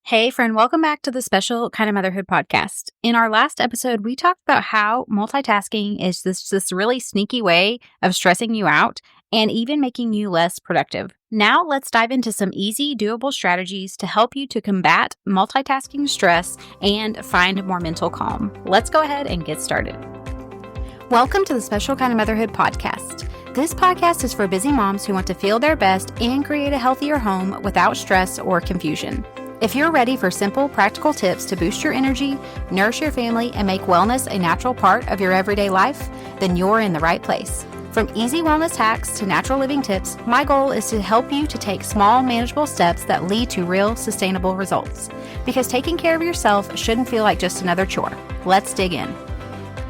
Hey, friend, welcome back to the Special Kind of Motherhood podcast. In our last episode, we talked about how multitasking is this really sneaky way of stressing you out and even making you less productive. Now, let's dive into some easy, doable strategies to help you to combat multitasking stress and find more mental calm. Let's go ahead and get started. Welcome to the Special Kind of Motherhood podcast. This podcast is for busy moms who want to feel their best and create a healthier home without stress or confusion. If you're ready for simple, practical tips to boost your energy, nourish your family, and make wellness a natural part of your everyday life, then you're in the right place. From easy wellness hacks to natural living tips, my goal is to help you to take small, manageable steps that lead to real, sustainable results. Because taking care of yourself shouldn't feel like just another chore. Let's dig in.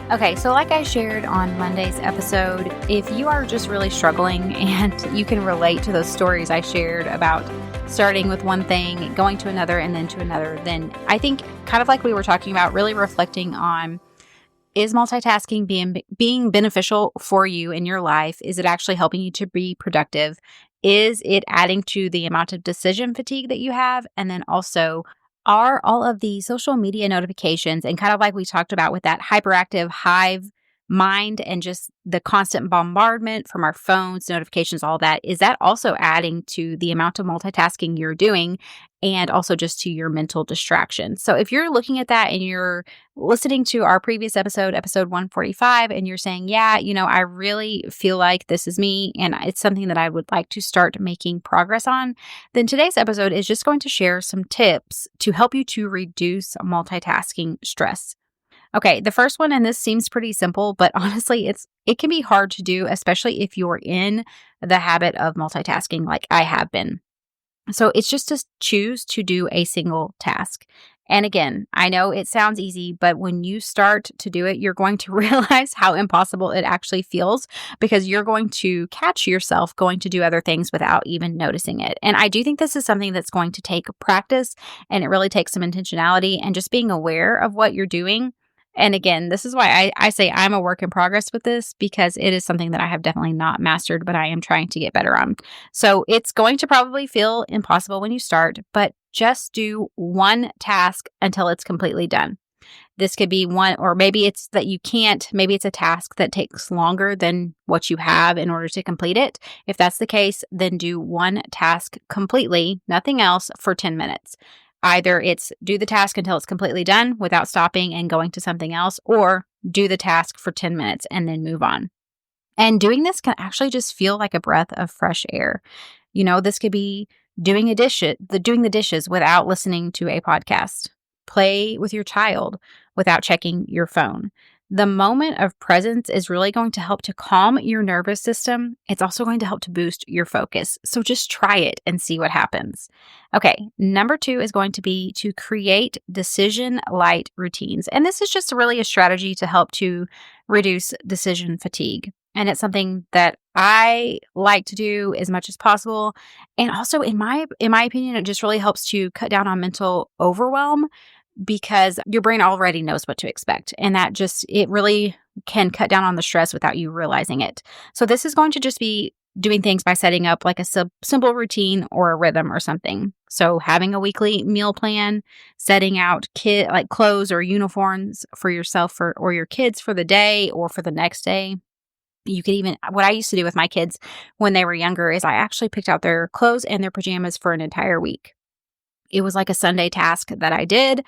Okay, so like I shared on Monday's episode, if you are just really struggling and you can relate to those stories I shared about starting with one thing, going to another, and then to another, then I think kind of like we were talking about, really reflecting on, is multitasking being beneficial for you in your life? Is it actually helping you to be productive? Is it adding to the amount of decision fatigue that you have? And then also, are all of the social media notifications and kind of like we talked about with that hyperactive hive mind and just the constant bombardment from our phones, notifications, all that, is that also adding to the amount of multitasking you're doing and also just to your mental distraction? So if you're looking at that and you're listening to our previous episode 145, and you're saying, yeah, I really feel like this is me and it's something that I would like to start making progress on, then today's episode is just going to share some tips to help you to reduce multitasking stress. Okay, the first one, and this seems pretty simple, but honestly, it can be hard to do, especially if you're in the habit of multitasking like I have been. So it's just to choose to do a single task. And again, I know it sounds easy, but when you start to do it, you're going to realize how impossible it actually feels because you're going to catch yourself going to do other things without even noticing it. And I do think this is something that's going to take practice, and it really takes some intentionality and just being aware of what you're doing. And again, this is why I say I'm a work in progress with this, because it is something that I have definitely not mastered, but I am trying to get better on. So it's going to probably feel impossible when you start, but just do one task until it's completely done. This could be one, or maybe it's that you can't, maybe it's a task that takes longer than what you have in order to complete it. If that's the case, then do one task completely, nothing else, for 10 minutes. Either it's do the task until it's completely done without stopping and going to something else, or do the task for 10 minutes and then move on. And doing this can actually just feel like a breath of fresh air. This could be doing the dishes without listening to a podcast. Play with your child without checking your phone. The moment of presence is really going to help to calm your nervous system. It's also going to help to boost your focus. So just try it and see what happens. Okay, number 2 is going to be to create decision light routines. And this is just really a strategy to help to reduce decision fatigue. And it's something that I like to do as much as possible. And also, in my opinion, it just really helps to cut down on mental overwhelm, because your brain already knows what to expect. And it really can cut down on the stress without you realizing it. So this is going to just be doing things by setting up like a simple routine or a rhythm or something. So having a weekly meal plan, setting out clothes or uniforms for yourself or your kids for the day or for the next day. You could even, what I used to do with my kids when they were younger is I actually picked out their clothes and their pajamas for an entire week. It was like a Sunday task that I did,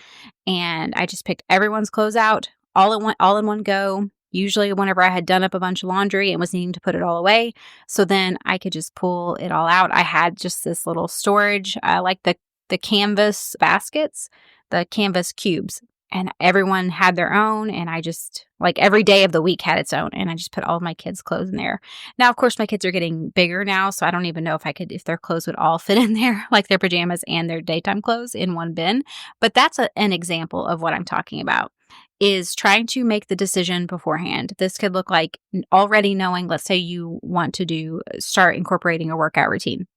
and I just picked everyone's clothes out all in one go. Usually whenever I had done up a bunch of laundry and was needing to put it all away, so then I could just pull it all out. I had just this little storage, like the canvas baskets, the canvas cubes, and everyone had their own, and I just, like, every day of the week had its own, and I just put all of my kids' clothes in there. Now, of course, my kids are getting bigger now, so I don't even know if their clothes would all fit in there, like their pajamas and their daytime clothes in one bin. But that's an example of what I'm talking about, is trying to make the decision beforehand. This could look like already knowing, let's say you want to start incorporating a workout routine.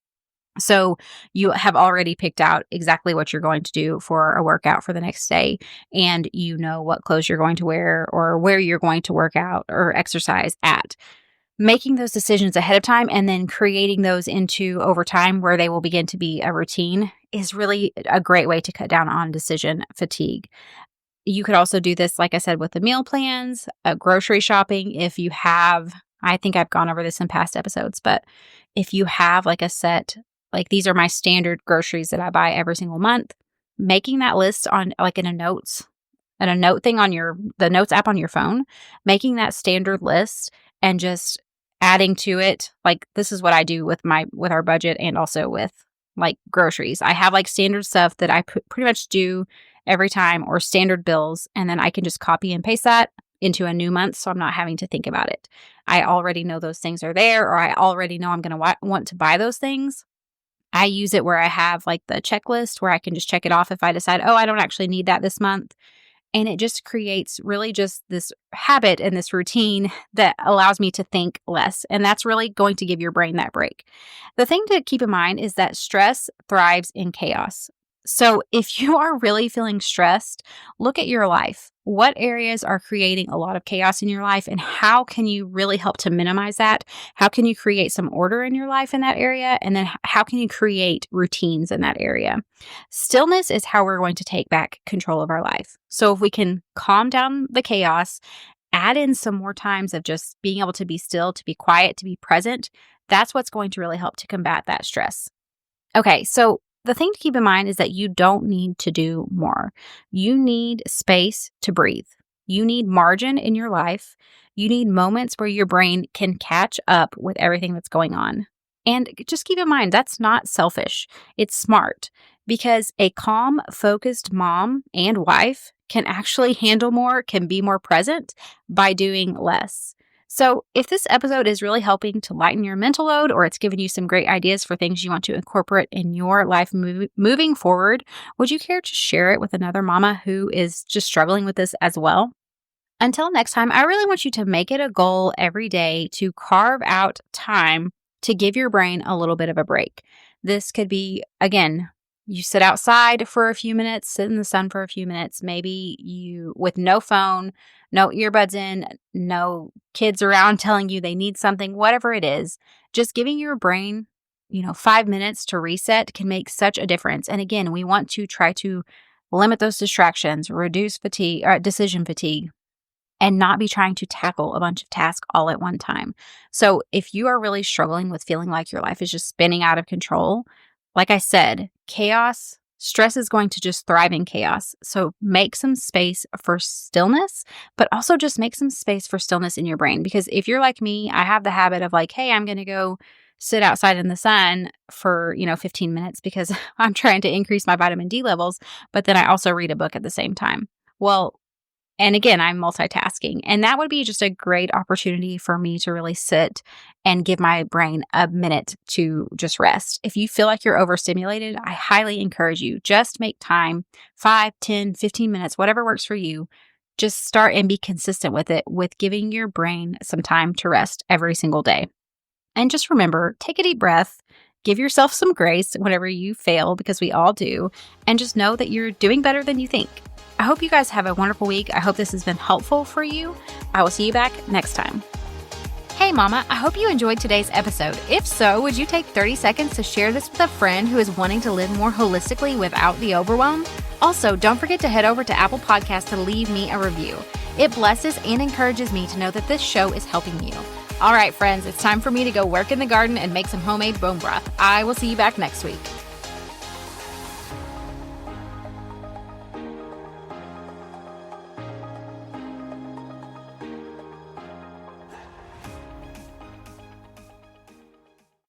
So you have already picked out exactly what you're going to do for a workout for the next day, and you know what clothes you're going to wear or where you're going to work out or exercise at. Making those decisions ahead of time and then creating those into over time where they will begin to be a routine is really a great way to cut down on decision fatigue. You could also do this, like I said, with the meal plans, grocery shopping. If you have, I think I've gone over this in past episodes, but if you have like a set, like these are my standard groceries that I buy every single month, making that list on like in a notes and a note thing on the notes app on your phone, making that standard list and just adding to it. Like this is what I do with our budget and also with like groceries. I have like standard stuff that I pretty much do every time, or standard bills, and then I can just copy and paste that into a new month, so I'm not having to think about it. I already know those things are there, or I already know I'm going to want to buy those things. I use it where I have like the checklist where I can just check it off if I decide, oh, I don't actually need that this month. And it just creates really just this habit and this routine that allows me to think less. And that's really going to give your brain that break. The thing to keep in mind is that stress thrives in chaos. So if you are really feeling stressed, look at your life. What areas are creating a lot of chaos in your life, and how can you really help to minimize that? How can you create some order in your life in that area? And then how can you create routines in that area? Stillness is how we're going to take back control of our life. So if we can calm down the chaos, add in some more times of just being able to be still, to be quiet, to be present, that's what's going to really help to combat that stress. Okay, so the thing to keep in mind is that you don't need to do more. You need space to breathe. You need margin in your life. You need moments where your brain can catch up with everything that's going on. And just keep in mind, that's not selfish. It's smart, because a calm, focused mom and wife can actually handle more, can be more present by doing less. So if this episode is really helping to lighten your mental load, or it's giving you some great ideas for things you want to incorporate in your life moving forward, would you care to share it with another mama who is just struggling with this as well? Until next time, I really want you to make it a goal every day to carve out time to give your brain a little bit of a break. This could be, again, you sit outside for a few minutes, sit in the sun for a few minutes, maybe you with no phone, no earbuds in, no kids around telling you they need something, whatever it is, just giving your brain, 5 minutes to reset can make such a difference. And again, we want to try to limit those distractions, reduce fatigue, decision fatigue, and not be trying to tackle a bunch of tasks all at one time. So if you are really struggling with feeling like your life is just spinning out of control, like I said, stress is going to just thrive in chaos. So make some space for stillness, but also just make some space for stillness in your brain. Because if you're like me, I have the habit of like, hey, I'm going to go sit outside in the sun for, 15 minutes because I'm trying to increase my vitamin D levels, but then I also read a book at the same time. Well, and again, I'm multitasking, and that would be just a great opportunity for me to really sit and give my brain a minute to just rest. If you feel like you're overstimulated, I highly encourage you, just make time, 5, 10, 15 minutes, whatever works for you. Just start and be consistent with it, with giving your brain some time to rest every single day. And just remember, take a deep breath, give yourself some grace whenever you fail, because we all do, and just know that you're doing better than you think. I hope you guys have a wonderful week. I hope this has been helpful for you. I will see you back next time. Hey mama, I hope you enjoyed today's episode. If so, would you take 30 seconds to share this with a friend who is wanting to live more holistically without the overwhelm? Also, don't forget to head over to Apple Podcasts to leave me a review. It blesses and encourages me to know that this show is helping you. All right, friends, it's time for me to go work in the garden and make some homemade bone broth. I will see you back next week.